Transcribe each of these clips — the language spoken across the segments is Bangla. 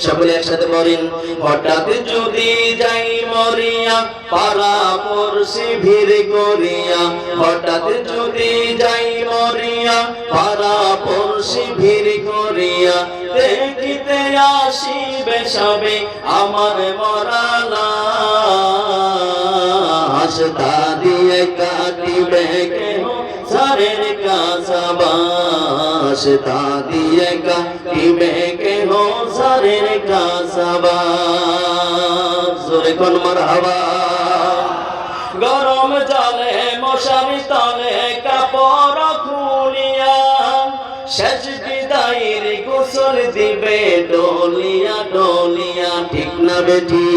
সকলে একসাথে পড়েন। হঠাৎ যদি যাই মরিয়া পাড়া পড়শি ভিড় করিয়া, হঠাৎ যদি যাই মরিয়া পাড়া পড়শি ভিড় করিয়া, দেখিতে আসিবে সবে আমার মরা লাশ। তা দিয়ে কাটিবে কেহ ঝড়ের কাঁচাবাস, তা দিয়ে কাটিবে কেহ ঝড়ের কাঁচাবাস। জোরে কোন মারহাবা। গরম জলে মশারি তলে কাপড় খুলিয়া, শেষ বিদায়ের গোসল দিবে ডলিয়া ডলিয়া, ঠিক না বেটি?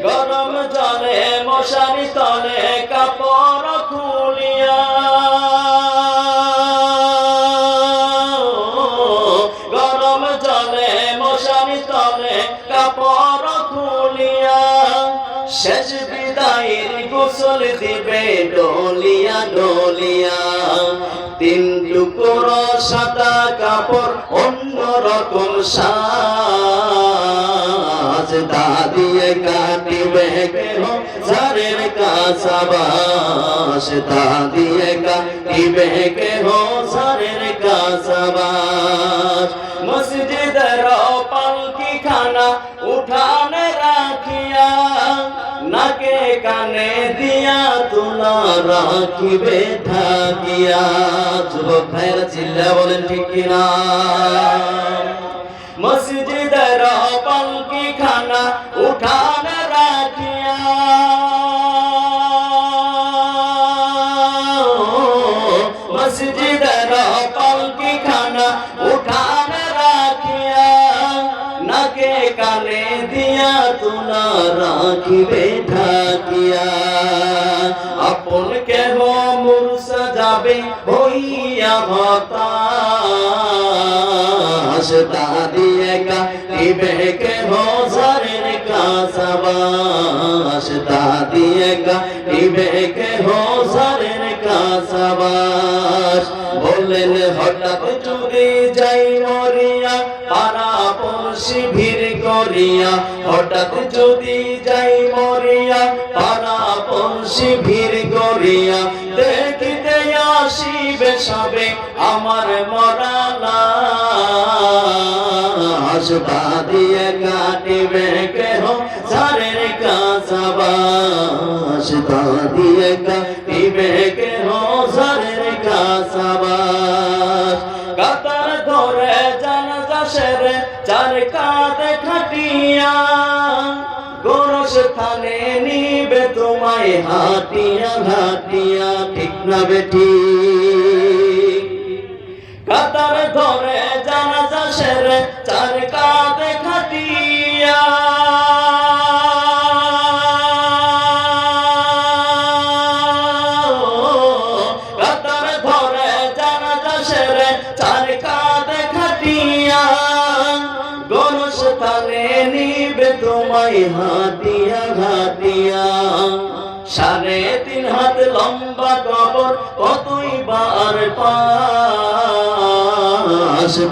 গরম জলে মশারি তলে কাপড় খুলিয়া, গরম জলে মশারি তলে কাপড় খুলিয়া, শেষ বিদায়ের গোসল দিবে ডলিয়া ডলিয়া। তিন টুকরো সাদা কাপড় অন্য রকম সাজ, তা দিয়ে কাটিবে কেহ ঝড়ের কাঁচাবাস, তা দিয়ে কাটিবে কেহ ঝড়ের কাঁচাবাস। মসজিদের পালকি খানা উঠানে রাখিয়া, নাকে কানে দিয়া তুলা রাখিবে ঢাকিয়া। যুবক ভাইরা চিল্লা বলেন ঠিক কিনা? মসজিদের পালকি খানা উঠানে রাখিয়া, মসজিদের পালকি খানা উঠানে রাখিয়া, নাকে কানে দিয়া তুলা রাখিবে ঢাকিয়া। আপন কেহ মুরসা যাবে হইয়া হতাশ, তা দিয়ে কাটিবে কেহ ঝড়ের কাঁচাবাস, তা দিয়ে কাটিবে কেহ ঝড়ের কাঁচাবাস। বললেন হঠাৎ যদি যাই মরিয়া পাড়া পড়শি ভিড় করিয়া, হঠাৎ যদি যাই মরিয়া পাড়া পড়শি ভিড় করিয়া, দেখিতে আসিবে সবে আমার মরা লাশ। তা দিয়ে কাটিবে কেহ ঝড়ের কাঁচাবাস, তা দিয়ে কাটিবে কেহ ঝড়ের কাঁচাবাস। কাতার ধরে জানাজা সেরে চার কাঁধে খাটিয়া, গোরস থানে নিবে তোমায় হাটিয়া হাটিয়া, ঠিক না বেটি? কাতার ধরে জানাজা সেরে চার কাঁধে খাটিয়া, কাতার ধরে জানাজা সেরে চার কাঁধে খাটিয়া, গোরস থানে নিবে তোমায় হাটিয়া হাটিয়া। 3.5 হাত লম্বা কবর কতই বার পাশ,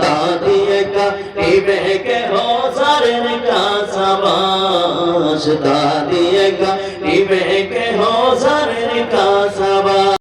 তা দিয়ে কাটিবে কেহ ঝড়ের কাঁচাবাস, তা দিয়ে